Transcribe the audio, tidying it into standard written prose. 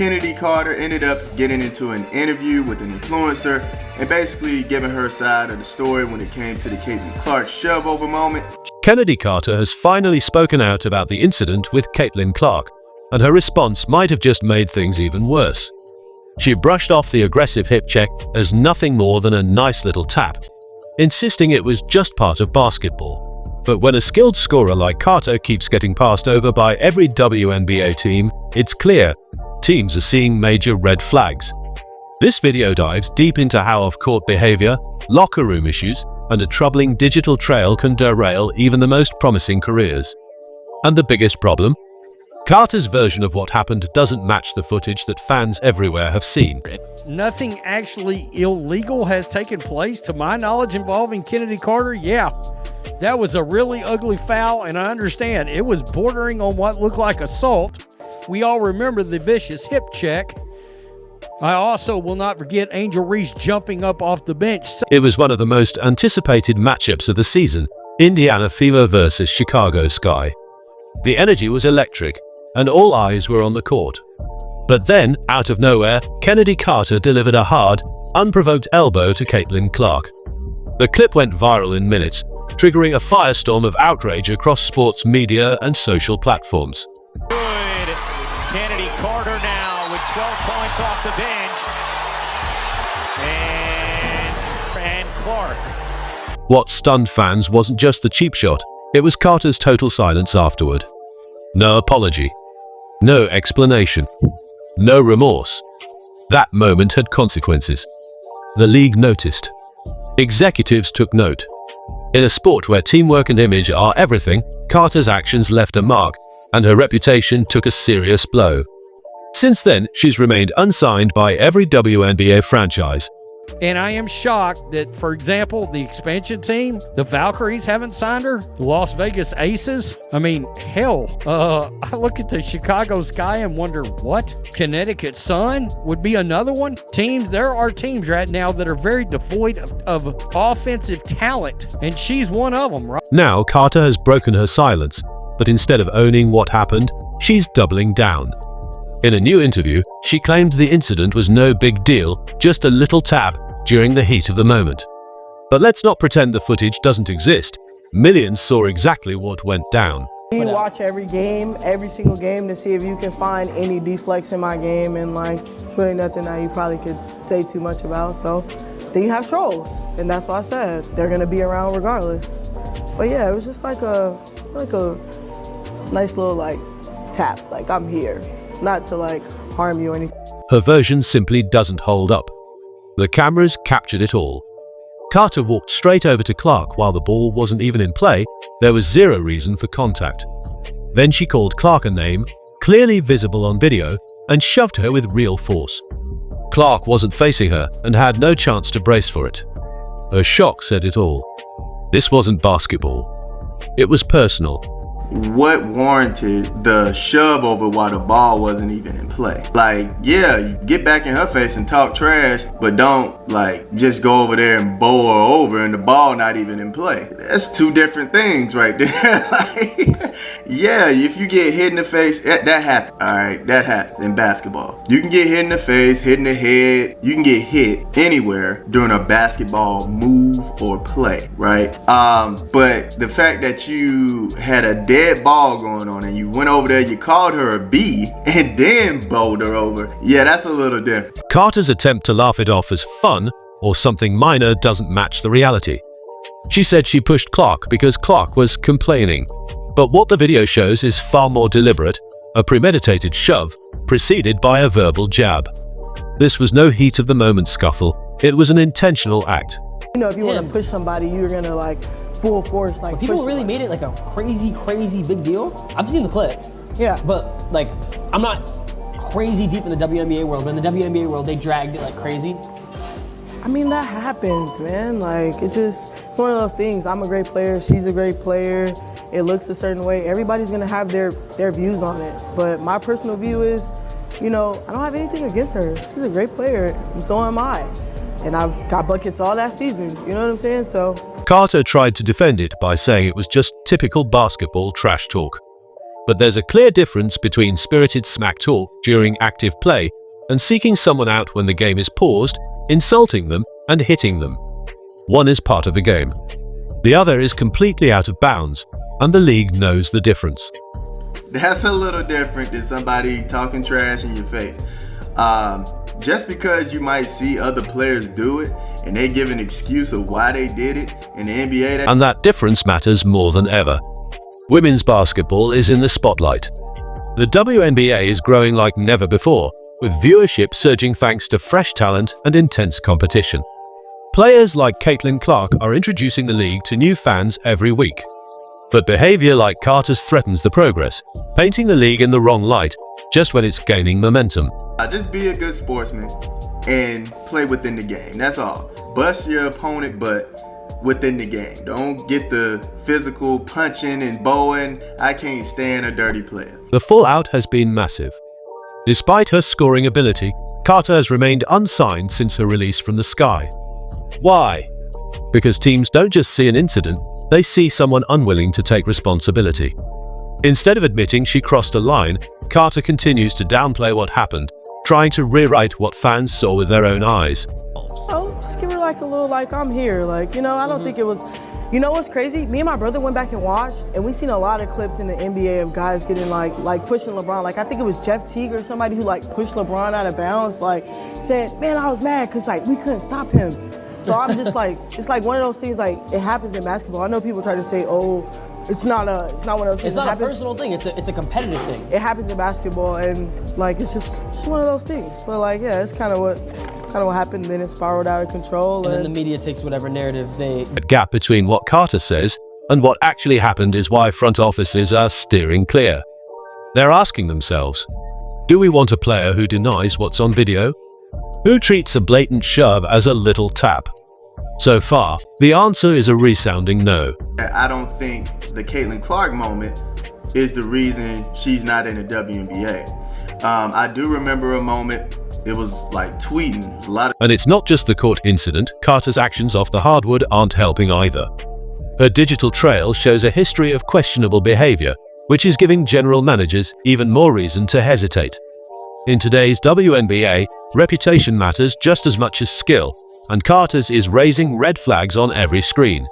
Chennedy Carter ended up getting into an interview with an influencer and basically giving her side of the story when it came to the Caitlin Clark shove over moment. Chennedy Carter has finally spoken out about the incident with Caitlin Clark, and her response might have just made things even worse. She brushed off the aggressive hip check as nothing more than a nice little tap, insisting it was just part of basketball. But when a skilled scorer like Carter keeps getting passed over by every WNBA team, it's clear teams are seeing major red flags. This video dives deep into how off-court behavior, locker room issues, and a troubling digital trail can derail even the most promising careers. And the biggest problem? Carter's version of what happened doesn't match the footage that fans everywhere have seen. Nothing actually illegal has taken place, to my knowledge, involving Chennedy Carter. Yeah, that was a really ugly foul, and I understand it was bordering on what looked like assault. We all remember the vicious hip check. I also will not forget Angel Reese jumping up off the bench. It was one of the most anticipated matchups of the season, Indiana Fever versus Chicago Sky. The energy was electric, and all eyes were on the court. But then, out of nowhere, Chennedy Carter delivered a hard, unprovoked elbow to Caitlin Clark. The clip went viral in minutes, triggering a firestorm of outrage across sports media and social platforms. Good. Chennedy Carter now with 12 points off the bench. And Clark. What stunned fans wasn't just the cheap shot, it was Carter's total silence afterward. No apology. No explanation. No remorse. That moment had consequences. The league noticed. Executives took note. In a sport where teamwork and image are everything, Carter's actions left a mark, and her reputation took a serious blow. Since then, she's remained unsigned by every WNBA franchise. And I am shocked that, for example, the expansion team, the Valkyries, haven't signed her. The Las Vegas Aces. I mean, hell, I look at the Chicago Sky and wonder, what? Connecticut Sun would be another one? There are teams right now that are very devoid of offensive talent, and she's one of them, right? Now, Carter has broken her silence, but instead of owning what happened, she's doubling down. In a new interview, she claimed the incident was no big deal, just a little tap during the heat of the moment. But let's not pretend the footage doesn't exist. Millions saw exactly what went down. You watch every game, every single game, to see if you can find any deflects in my game, and really nothing that you probably could say too much about. So then you have trolls, and that's why I said they're gonna be around regardless. But yeah, it was just like a nice little tap, I'm here. Not to harm you or anything. Her version simply doesn't hold up. The cameras captured it all. Carter walked straight over to Clark while the ball wasn't even in play. There was zero reason for contact. Then she called Clark a name, clearly visible on video, and shoved her with real force. Clark wasn't facing her and had no chance to brace for it. Her shock said it all. This wasn't basketball. It was personal. What warranted the shove over while the ball wasn't even in play? Yeah, you get back in her face and talk trash, but don't just go over there and bowl her over and the ball not even in play. That's two different things right there. Yeah, if you get hit in the face, that happens. All right, that happens in basketball. You can get hit in the face, hit in the head. You can get hit anywhere during a basketball move or play, right? But the fact that you had a dead ball going on and you went over there, you called her a B and then bowled her over. Yeah, that's a little different. Carter's attempt to laugh it off as fun or something minor doesn't match the reality. She said she pushed Clark because Clark was complaining. But what the video shows is far more deliberate, a premeditated shove preceded by a verbal jab. This was no heat of the moment scuffle. It was an intentional act. If you want to push somebody, you're gonna full force people really made it a crazy big deal. I've seen the clip. Yeah. But I'm not crazy deep in the WNBA world, but in the WNBA world they dragged it like crazy. I mean, that happens, man. It's one of those things. I'm a great player, she's a great player. It looks a certain way. Everybody's gonna have their views on it. But my personal view is, I don't have anything against her. She's a great player, and so am I. And I've got buckets all that season, you know what I'm saying? So Carter tried to defend it by saying it was just typical basketball trash talk. But there's a clear difference between spirited smack talk during active play and seeking someone out when the game is paused, insulting them, and hitting them. One is part of the game. The other is completely out of bounds, and the league knows the difference. That's a little different than somebody talking trash in your face. Just because you might see other players do it and they give an excuse of why they did it in the NBA, And that difference matters more than ever. Women's basketball is in the spotlight. The WNBA is growing like never before, with viewership surging thanks to fresh talent and intense competition. Players like Caitlin Clark are introducing the league to new fans every week. But behavior like Carter's threatens the progress, painting the league in the wrong light just when it's gaining momentum. just be a good sportsman and play within the game. That's all. Bust your opponent, but within the game. Don't get the physical punching and bowing. I can't stand a dirty player. The fallout has been massive. Despite her scoring ability, Carter has remained unsigned since her release from the Sky. Why? Because teams don't just see an incident, they see someone unwilling to take responsibility. Instead of admitting she crossed a line, Carter continues to downplay what happened, trying to rewrite what fans saw with their own eyes. So just give her like a little like I'm here, like, you know, I don't think it was, you know what's crazy? Me and my brother went back and watched, and we seen a lot of clips in the NBA of guys getting like pushing LeBron. Like I think it was Jeff Teague or somebody who like pushed LeBron out of bounds, like said, man, I was mad because like we couldn't stop him. So I'm just like, it's like one of those things, like it happens in basketball. I know people try to say, oh, it's not one of those things. It's not a personal thing, it's a competitive thing. It happens in basketball, and like it's just one of those things. But like, yeah, it's kind of what happened. Then it spiraled out of control. And then the media takes whatever narrative they... The gap between what Carter says and what actually happened is why front offices are steering clear. They're asking themselves, do we want a player who denies what's on video? Who treats a blatant shove as a little tap? So far, the answer is a resounding no. I don't think the Caitlin Clark moment is the reason she's not in the WNBA. I do remember a moment, it was like tweeting. A lot of And it's not just the court incident, Carter's actions off the hardwood aren't helping either. Her digital trail shows a history of questionable behavior, which is giving general managers even more reason to hesitate. In today's WNBA, reputation matters just as much as skill, and Carter's is raising red flags on every screen.